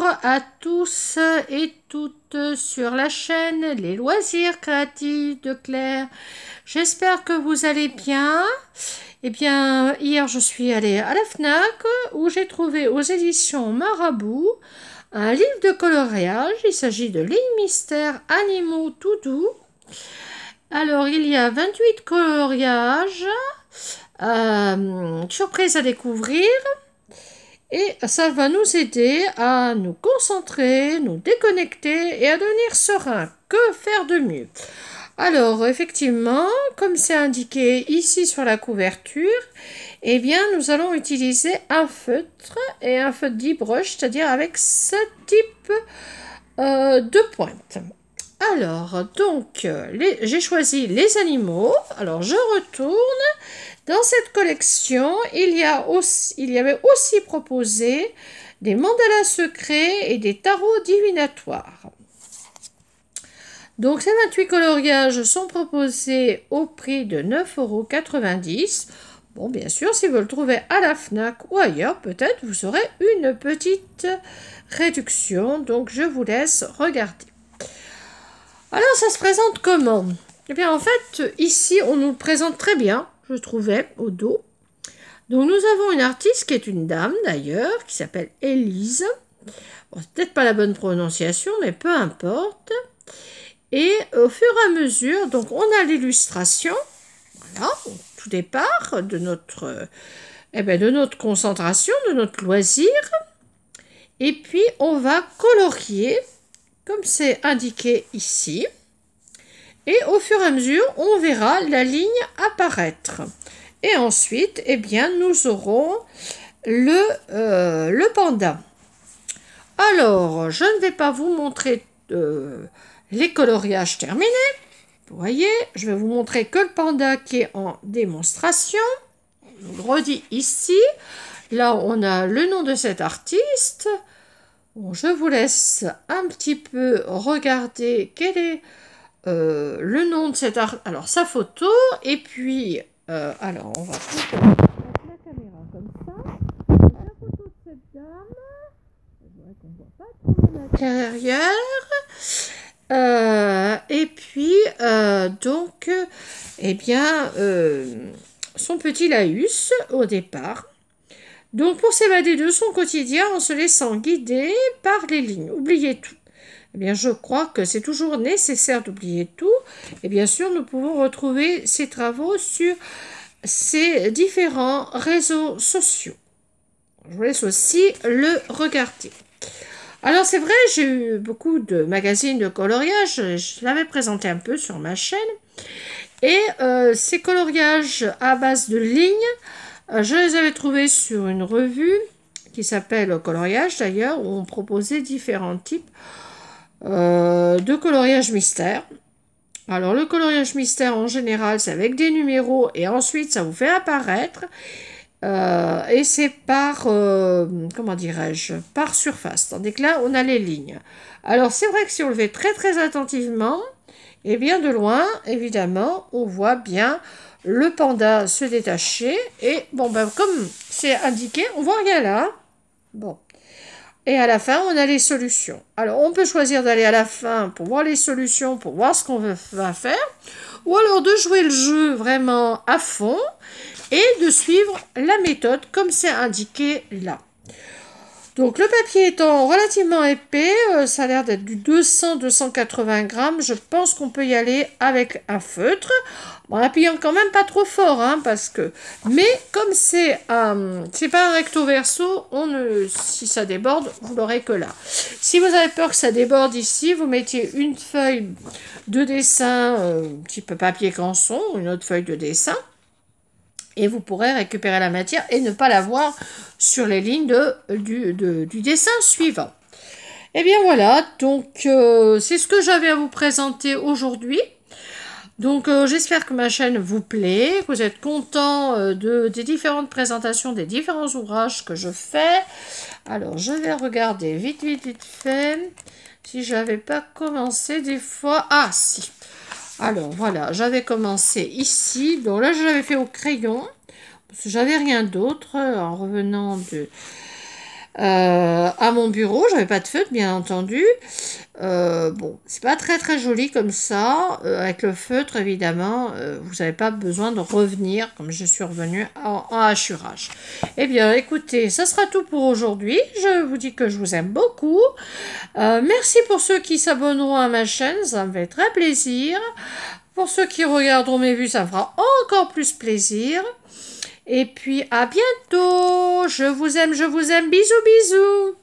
à tous et toutes sur la chaîne Les Loisirs Créatifs de Claire. J'espère que vous allez bien. Eh bien, hier je suis allée à la FNAC où j'ai trouvé aux éditions Marabout un livre de coloriage. Il s'agit de Lignes mystères animaux tout doux. Alors, il y a 28 coloriages, surprise à découvrir. Et ça va nous aider à nous concentrer, nous déconnecter et à devenir serein. Que faire de mieux? Alors, effectivement, comme c'est indiqué ici sur la couverture, eh bien, nous allons utiliser un feutre et un feutre d'e-brush, c'est-à-dire avec ce type de pointe. Alors, donc, j'ai choisi les animaux. Alors, je retourne. Dans cette collection, il y avait aussi proposé des mandalas secrets et des tarots divinatoires. Donc, ces 28 coloriages sont proposés au prix de 9,90 €. Bon, bien sûr, si vous le trouvez à la FNAC ou ailleurs, peut-être vous aurez une petite réduction. Donc, je vous laisse regarder. Alors, ça se présente comment? Eh bien, en fait, ici, on nous le présente très bien, je trouvais, au dos. Donc, nous avons une artiste qui est une dame, d'ailleurs, qui s'appelle Élise. Bon, c'est peut-être pas la bonne prononciation, mais peu importe. Et au fur et à mesure, donc, on a l'illustration, voilà, au tout départ de notre concentration, de notre loisir. Et puis, on va colorier, comme c'est indiqué ici. Et au fur et à mesure, on verra la ligne apparaître. Et ensuite, eh bien, nous aurons le panda. Alors, je ne vais pas vous montrer les coloriages terminés. Vous voyez, je vais vous montrer que le panda qui est en démonstration. Je vous le redis ici. Là, on a le nom de cet artiste. Bon, je vous laisse un petit peu regarder quel est le nom de cet artiste. Alors, sa photo. Et puis, alors, on va mettre la caméra comme ça. La photo de cette dame. Je vois qu'on ne voit pas trop l'intérieur. Et puis, donc, eh bien, son petit laïus au départ. Donc, pour s'évader de son quotidien en se laissant guider par les lignes. Oubliez tout. Eh bien, je crois que c'est toujours nécessaire d'oublier tout. Et bien sûr, nous pouvons retrouver ces travaux sur ces différents réseaux sociaux. Je vous laisse aussi le regarder. Alors, c'est vrai, j'ai eu beaucoup de magazines de coloriage. Je l'avais présenté un peu sur ma chaîne. Et ces coloriages à base de lignes, je les avais trouvés sur une revue qui s'appelle Coloriage d'ailleurs, où on proposait différents types de coloriage mystère. Alors le coloriage mystère en général c'est avec des numéros et ensuite ça vous fait apparaître et c'est par comment dirais-je, par surface, tandis que là on a les lignes. Alors c'est vrai que si on le fait très très attentivement, et bien de loin évidemment on voit bien le panda se détacher et bon ben comme c'est indiqué on voit rien là. Bon. Et à la fin, on a les solutions. Alors, on peut choisir d'aller à la fin pour voir les solutions, pour voir ce qu'on va faire. Ou alors de jouer le jeu vraiment à fond et de suivre la méthode comme c'est indiqué là. Donc, le papier étant relativement épais, ça a l'air d'être du 200-280 grammes. Je pense qu'on peut y aller avec un feutre. En appuyant quand même pas trop fort, hein, parce que... Mais comme c'est pas un recto verso, si ça déborde, vous l'aurez que là. Si vous avez peur que ça déborde ici, vous mettiez une feuille de dessin, type papier canson, une autre feuille de dessin, et vous pourrez récupérer la matière et ne pas la voir sur les lignes du dessin suivant. Et bien voilà, donc c'est ce que j'avais à vous présenter aujourd'hui. Donc j'espère que ma chaîne vous plaît, que vous êtes content des différentes présentations, des différents ouvrages que je fais. Alors je vais regarder vite fait si j'avais pas commencé des fois. Ah si. Alors voilà, j'avais commencé ici. Donc là je l'avais fait au crayon parce que j'avais rien d'autre en revenant à mon bureau. J'avais pas de feutre, bien entendu. Bon, c'est pas très très joli comme ça. Avec le feutre, évidemment, vous n'avez pas besoin de revenir, comme je suis revenue en hachurage. Eh bien, écoutez, ça sera tout pour aujourd'hui. Je vous dis que je vous aime beaucoup. Merci pour ceux qui s'abonneront à ma chaîne, ça me fait très plaisir. Pour ceux qui regarderont mes vues, ça me fera encore plus plaisir. Et puis, à bientôt. Je vous aime, bisous, bisous.